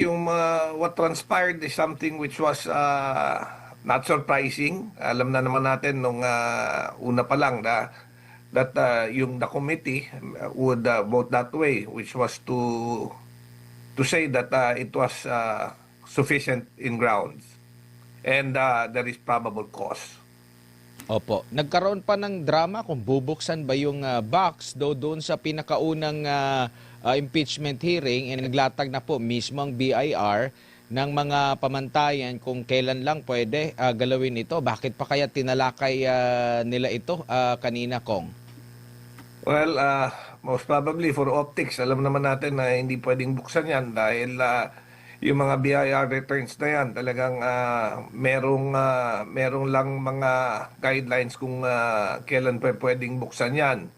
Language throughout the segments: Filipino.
yung what transpired is something which was not surprising. Alam na naman natin nung una pa lang na that yung the committee would vote that way, which was to say that it was sufficient in grounds and there is probable cause. Opo. Nagkaroon pa ng drama kung bubuksan ba yung box doon sa pinakaunang impeachment hearing, naglatag na po mismo ang BIR ng mga pamantayan kung kailan lang pwede galawin ito. Bakit pa kaya tinalakay nila ito kanina, Kong? Well, most probably for optics, alam naman natin na hindi pwedeng buksan yan dahil yung mga BIR returns na yan, talagang merong lang mga guidelines kung kailan pwedeng buksan yan.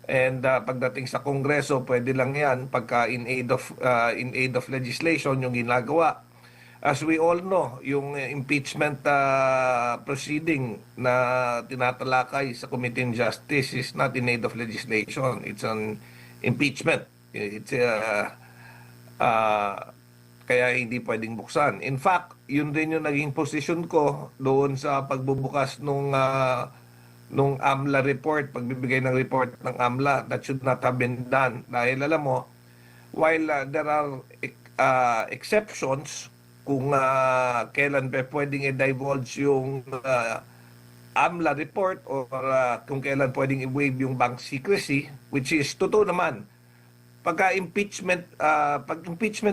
And pagdating sa Kongreso, pwede lang yan pagka in aid of legislation yung ginagawa. As we all know, yung impeachment proceeding na tinatalakay sa Committee on Justice is not in aid of legislation. It's an impeachment. It's kaya hindi pwedeng buksan. In fact, yun din yung naging posisyon ko doon sa pagbubukas nung AMLA report, pagbibigay ng report ng AMLA. That should not have been done. Dahil alam mo, while there are exceptions kung kailan pwedeng i-divulge yung AMLA report or kung kailan pwedeng i-waive yung bank secrecy, which is totoo naman. Pag impeachment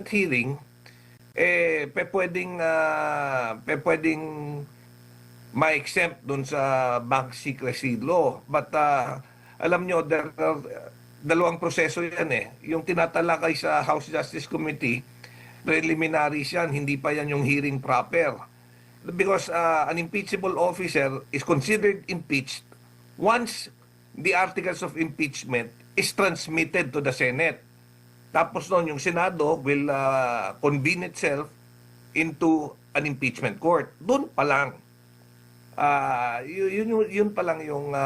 hearing, pwedeng ma-exempt dun sa bank secrecy law. But alam nyo, there are dalawang proseso yan eh. Yung tinatalakay sa House Justice Committee, preliminaries yan, hindi pa yan yung hearing proper. Because an impeachable officer is considered impeached once the articles of impeachment is transmitted to the Senate. Tapos noon, yung Senado will convene itself into an impeachment court. Doon pa lang. Yun pa lang yung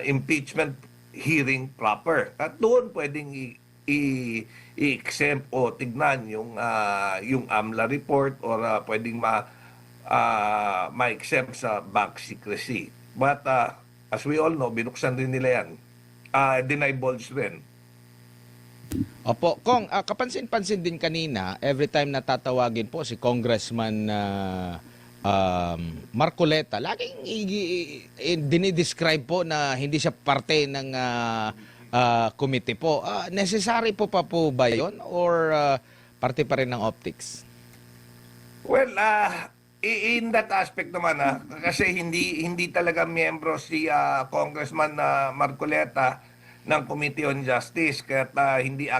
impeachment hearing proper. At doon pwedeng i-exempt o tignan yung AMLA report or pwedeng ma-exempt sa bank secrecy. But as we all know, binuksan rin nila yan. Dinivulge rin. Opo, Kong, kapansin-pansin din kanina, every time natatawagin po si Congressman Marcoleta, laging dinidescribe po na hindi siya parte ng committee po. Necessary po pa po ba yun or parte pa rin ng optics? Well, in that aspect naman, kasi hindi talaga miyembro si Congressman Marcoleta ng Committee on Justice, kaya hindi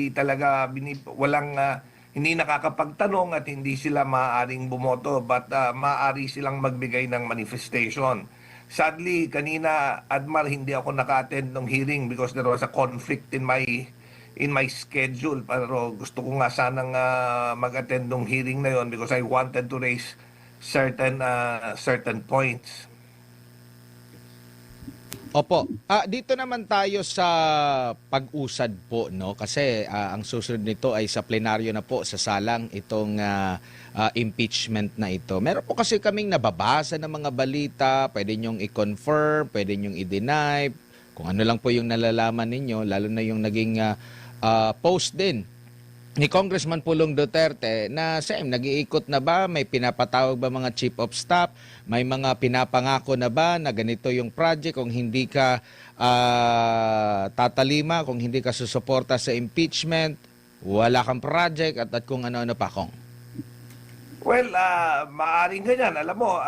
talaga hindi nakakapagtanong at hindi sila maaaring bumoto, but maaari silang magbigay ng manifestation. Sadly, kanina, Admar, hindi ako naka-attend ng hearing because there was a conflict in my schedule. Pero gusto ko nga sanang mag-attend ng hearing na yon because I wanted to raise certain points. Opo. Dito naman tayo sa pag-usad po, no? Kasi ang susunod nito ay sa plenaryo na po sa salang itong impeachment na ito. Meron po kasi kaming nababasa ng mga balita, pwede nyong i-confirm, pwede nyong i-deny, kung ano lang po yung nalalaman ninyo, lalo na yung naging post din ni Congressman Pulong Duterte na nag-iikot na ba, may pinapatawag ba mga chief of staff, may mga pinapangako na ba na ganito yung project, kung hindi ka tatalima, kung hindi ka susuporta sa impeachment, wala kang project at kung ano-ano pa, Kong. Well, maaaring ganyan. Alam mo,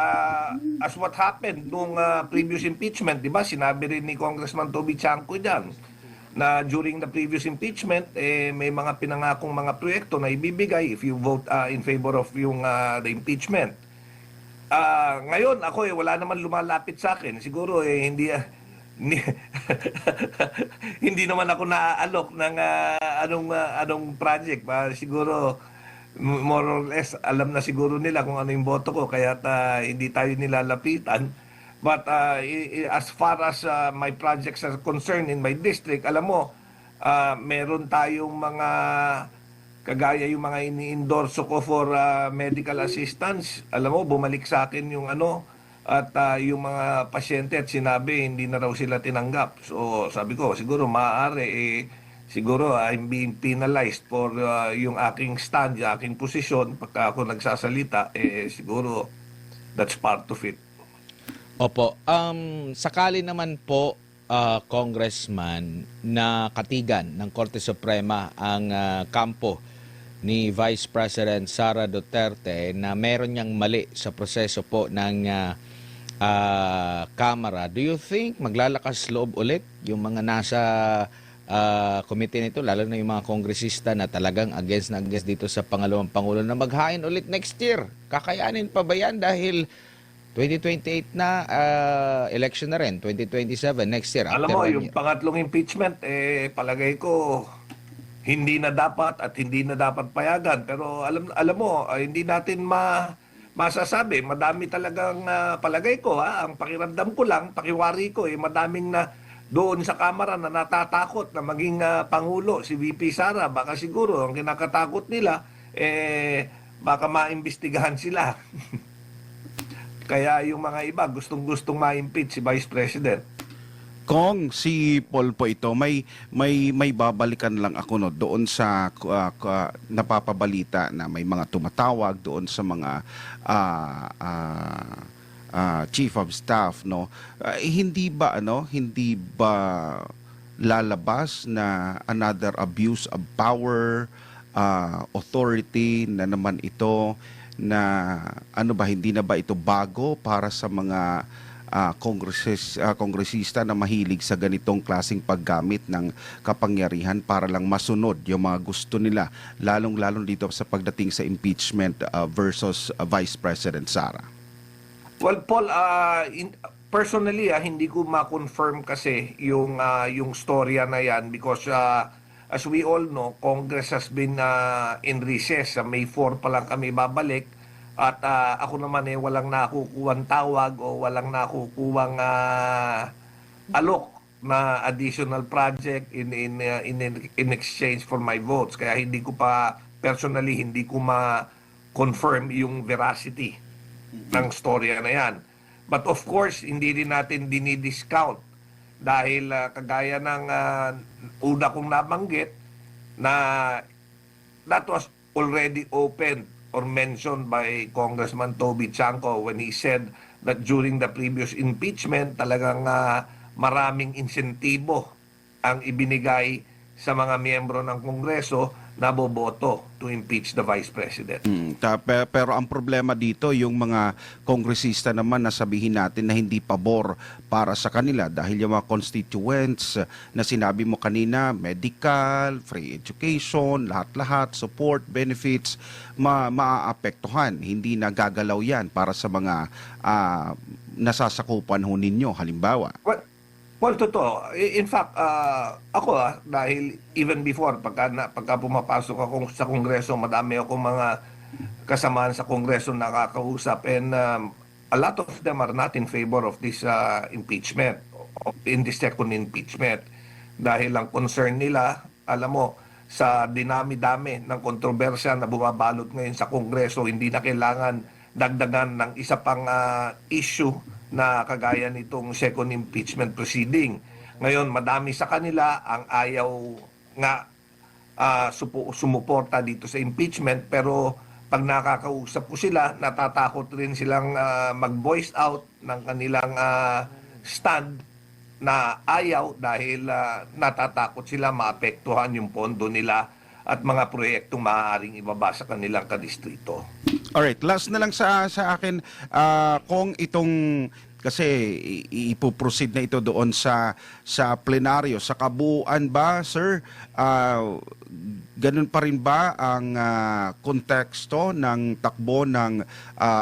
as what happened nung previous impeachment, di ba, sinabi rin ni Congressman Toby Chanco dyan, na during the previous impeachment, may mga pinangakong mga proyekto na ibibigay if you vote in favor of yung the impeachment. Ngayon, ako wala naman lumalapit sa akin. Siguro hindi hindi naman ako naaalok ng anong project. Siguro more or less alam na siguro nila kung ano yung boto ko kaya hindi tayo nilalapitan. But as far as my projects are concerned in my district, alam mo, meron tayong mga kagaya yung mga ini-endorso ko for medical assistance, alam mo, bumalik sa akin yung ano, at yung mga pasyente at sinabi hindi na raw sila tinanggap. So sabi ko, siguro maaari siguro I'm being penalized for yung aking stand, yung aking posisyon pagka ako nagsasalita, siguro that's part of it. Opo. Sakali naman po, Congressman, na katigan ng Korte Suprema ang kampo ni Vice President Sara Duterte na meron niyang mali sa proseso po ng Kamara, do you think maglalakas loob ulit yung mga nasa committee nito, lalo na yung mga kongresista na talagang against na against dito sa pangalawang Pangulo na maghain ulit next year? Kakayanin pa ba yan dahil 2028 na, election na rin, 2027 next year, Alam after mo, 1 yung year? pangatlong impeachment, palagay ko, hindi na dapat at hindi na dapat payagan. Pero alam mo, hindi natin masasabi. Madami talagang palagay ko, ang pakiramdam ko lang, pakiwari ko, madaming na doon sa Kamara na natatakot na maging Pangulo, si VP Sara. Baka siguro, ang kinakatakot nila, baka maimbestigahan sila. Kaya yung mga iba, gustong-gustong ma-impeach si Vice President. Kung si Paul po ito, may babalikan lang ako no doon sa napapabalita na may mga tumatawag doon sa mga chief of staff no. Hindi ba lalabas na another abuse of power, authority na naman ito, na hindi na ba ito bago para sa mga kongresista na mahilig sa ganitong klaseng paggamit ng kapangyarihan para lang masunod yung mga gusto nila, lalong-lalong dito sa pagdating sa impeachment versus Vice President Sara? Well, Paul, personally, hindi ko ma-confirm kasi yung storya na yan because as we all know, Congress has been in recess. Sa May 4 pa lang kami babalik. At ako naman walang nakukuhang tawag o walang nakukuhang alok na additional project in exchange for my votes. Kaya hindi ko pa, personally, hindi ko ma-confirm yung veracity ng storya na yan. But of course, hindi rin natin dinidiscount dahil kagaya ng una kong nabanggit na that was already opened or mentioned by Congressman Toby Chanco when he said that during the previous impeachment talagang maraming insentibo ang ibinigay sa mga miyembro ng Kongreso na boboto to impeach the Vice President. Pero ang problema dito, yung mga kongresista naman na sabihin natin na hindi pabor para sa kanila dahil yung mga constituents na sinabi mo kanina, medical, free education, lahat-lahat, support, benefits, maaapektuhan. Hindi nagagalaw yan para sa mga nasasakupan ho ninyo, halimbawa. Well, totoo. In fact, ako dahil even before, pagka pumapasok ako sa Kongreso, madami akong mga kasamaan sa Kongreso nakakausap and a lot of them are not in favor of this impeachment, in the second impeachment. Dahil ang concern nila, alam mo, sa dinami-dami ng kontrobersya na bumabalot ngayon sa Kongreso, hindi na kailangan dagdagan ng isa pang issue na kagaya nitong second impeachment proceeding. Ngayon, madami sa kanila ang ayaw nga sumuporta dito sa impeachment, pero pag nakakausap ko sila, natatakot rin silang mag-voice out ng kanilang stand na ayaw dahil natatakot sila maapektuhan yung pondo nila at mga proyektong maaaring ibaba sa kanilang kadistrito. Alright, last na lang sa akin, kung itong, kasi ipoproceed na ito doon sa plenaryo, sa kabuuan ba, sir, ganun pa rin ba ang konteksto ng takbo ng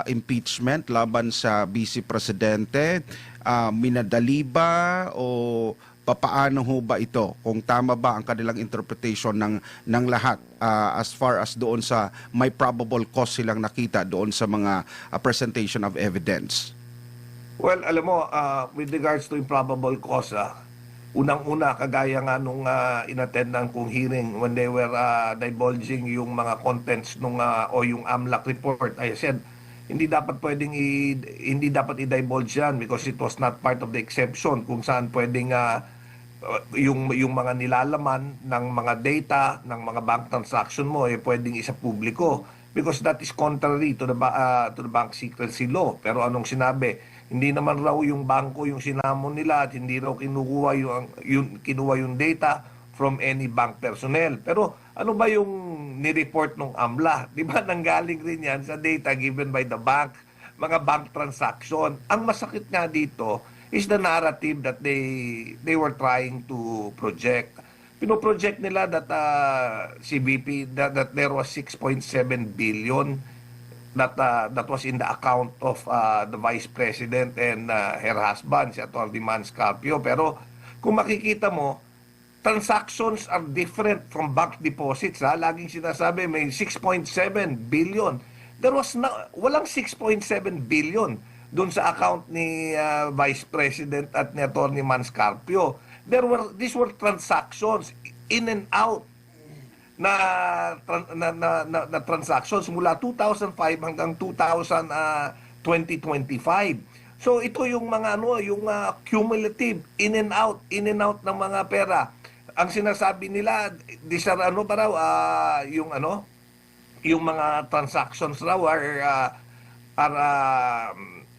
impeachment laban sa Vice Presidente? Minadali ba o papaano ho ba ito? Kung tama ba ang kanilang interpretation ng lahat as far as doon sa may probable cause silang nakita doon sa mga presentation of evidence? Well, alam mo, with regards to improbable cause, unang-una, kagaya nga nung inattendan kong hearing when they were divulging yung mga contents nung o yung AMLAC report, I said, hindi dapat i-divulge yan because it was not part of the exception kung saan pwedeng yung mga nilalaman ng mga data ng mga bank transaction mo pwedeng isa publiko because that is contrary to the bank secrecy law. Pero anong sinabi? Hindi naman raw yung bangko yung sinamon nila at hindi raw kinuha yung data from any bank personnel. Pero ano ba yung ni-report ng AMLA? Di ba nanggaling rin yan sa data given by the bank, mga bank transaction. Ang masakit nga dito is the narrative that they were trying to project. Pino-project nila that CBP that there was 6.7 billion that was in the account of the Vice President and her husband, si Atty. Mans Carpio. Pero kung makikita mo, transactions are different from bank deposits. Laging sinasabi may 6.7 billion. Walang 6.7 billion doon sa account ni Vice President at ni Atty. Mans Carpio. These were transactions in and out na transactions mula 2005 hanggang 2025. So ito yung mga yung cumulative in and out ng mga pera. Ang sinasabi nila, these are yung mga transactions raw are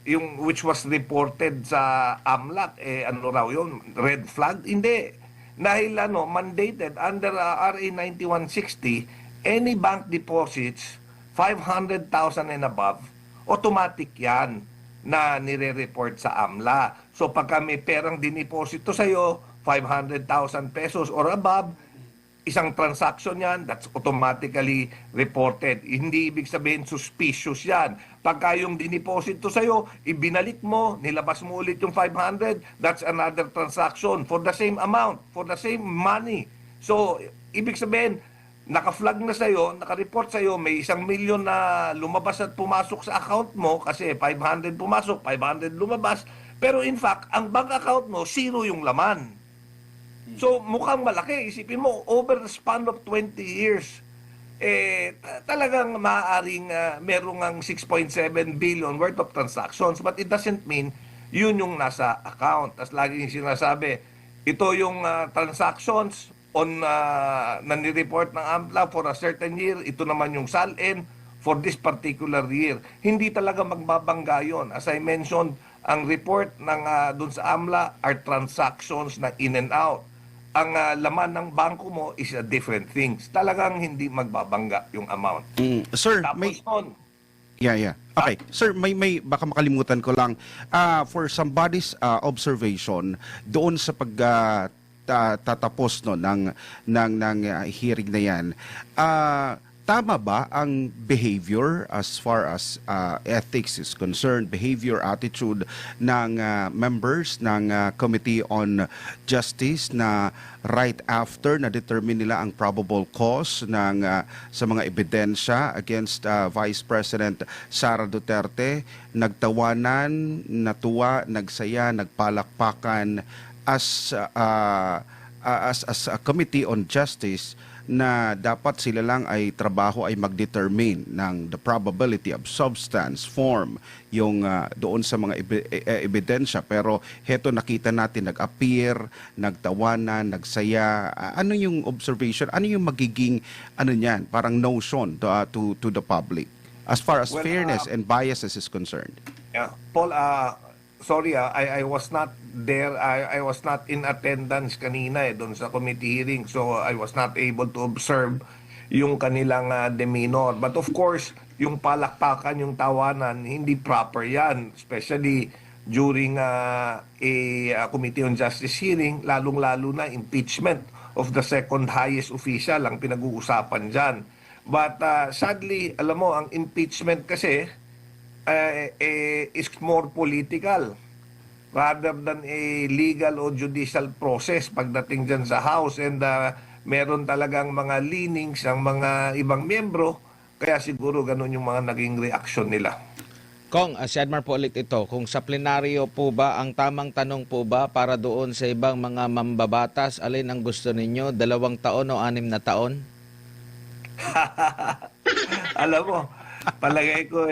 yung which was reported sa AMLAC, ano raw yun, red flag? Hindi. Dahil mandated under RA 9160, any bank deposits 500,000 and above, automatic yan na nire-report sa AMLA. So pagka may perang diniposito sa'yo, 500,000 pesos or above, isang transaction yan, that's automatically reported. Hindi ibig sabihin suspicious yan. Pagka yung diniposito sa'yo, ibinalik mo, nilabas mo ulit yung 500, that's another transaction for the same amount, for the same money. So, ibig sabihin, naka-flag na sa'yo, naka-report sa'yo, may 1 million na lumabas at pumasok sa account mo kasi 500 pumasok, 500 lumabas. Pero in fact, ang bank account mo, 0 yung laman. So, mukhang malaki. Isipin mo, over the span of 20 years, talagang maaaring merong ang 6.7 billion worth of transactions. But it doesn't mean yun yung nasa account. Tapos lagi yung sinasabi, ito yung transactions na nireport ng AMLA for a certain year. Ito naman yung SALN for this particular year. Hindi talaga magbabangga yun. As I mentioned, ang report ng dun sa AMLA are transactions na in and out. Ang laman ng bangko mo is a different things. Talagang hindi magbabangga yung amount. Sir, Tapos nun, Yeah. Okay. Sir, may baka makalimutan ko lang. For somebody's observation, doon sa tatapos ng hearing na yan, tama ba ang behavior as far as ethics is concerned, behavior, attitude ng members ng Committee on Justice na right after na determine nila ang probable cause ng sa mga ebidensya against Vice President Sara Duterte, nagtawanan, natuwa, nagsaya, nagpalakpakan as a Committee on Justice na dapat sila lang ay trabaho ay mag-determine ng the probability of substance, form, yung doon sa mga ebidensya. Pero heto nakita natin, nag-appear, nagtawanan, nagsaya. Ano yung observation? Ano yung magiging, niyan, parang notion to the public as far as fairness and biases is concerned? Yeah. Paul, sorry, I was not there. I was not in attendance kanina doon sa committee hearing. So I was not able to observe yung kanilang demeanor. But of course, yung palakpakan, yung tawanan, hindi proper yan. Especially during a Committee on Justice hearing, lalong-lalo na impeachment of the second highest official ang pinag-uusapan dyan. But sadly, alam mo, ang impeachment kasi is more political rather than a legal o judicial process pagdating dyan sa House. And meron talagang mga leanings ang mga ibang miyembro, kaya siguro ganun yung mga naging reaksyon nila. Kong, si Edmar po ulit ito, kung sa plenaryo po ba, ang tamang tanong po ba para doon sa ibang mga mambabatas, alin ang gusto ninyo, 2 taon o 6 na taon? Alam mo, palagay ko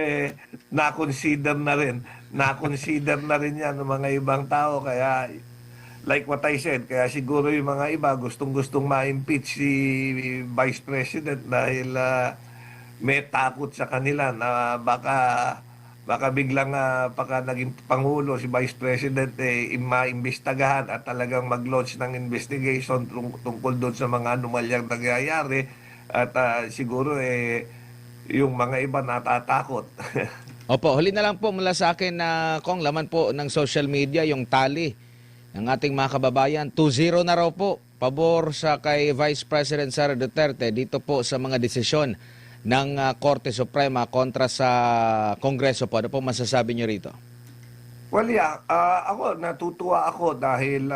na-consider na rin. Na-consider na rin yan ng mga ibang tao. Kaya, like what I said, kaya siguro yung mga iba gustong-gustong ma-impeach si Vice President dahil may takot sa kanila na baka biglang pagka naging Pangulo si Vice President maimbestagahan at talagang mag-launch ng investigation tungkol doon sa mga anomalyang nangyayari at siguro yung mga iba natatakot. Opo, huli na lang po mula sa akin na Kong, laman po ng social media yung tali ng ating mga kababayan. 2-0 na raw po, pabor sa kay Vice President Sara Duterte dito po sa mga desisyon ng Korte Suprema kontra sa Kongreso po. Ano po masasabi nyo rito? Well, yeah, ako natutuwa ako dahil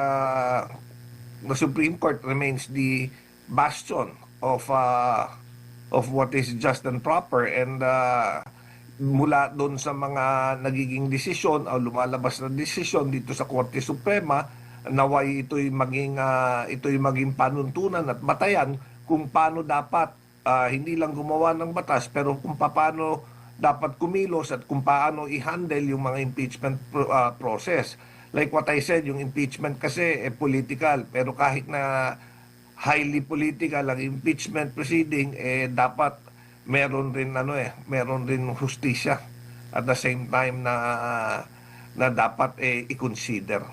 the Supreme Court remains the bastion of what is just and proper, and mula doon sa mga nagiging desisyon o lumalabas na desisyon dito sa Korte Suprema, naway ito'y maging panuntunan at batayan kung paano dapat hindi lang gumawa ng batas pero kung paano dapat kumilos at kung paano i-handle yung mga impeachment process. Like what I said, yung impeachment kasi political, pero kahit na highly political ang impeachment proceeding, dapat meron rin hustisya at the same time na dapat i-consider.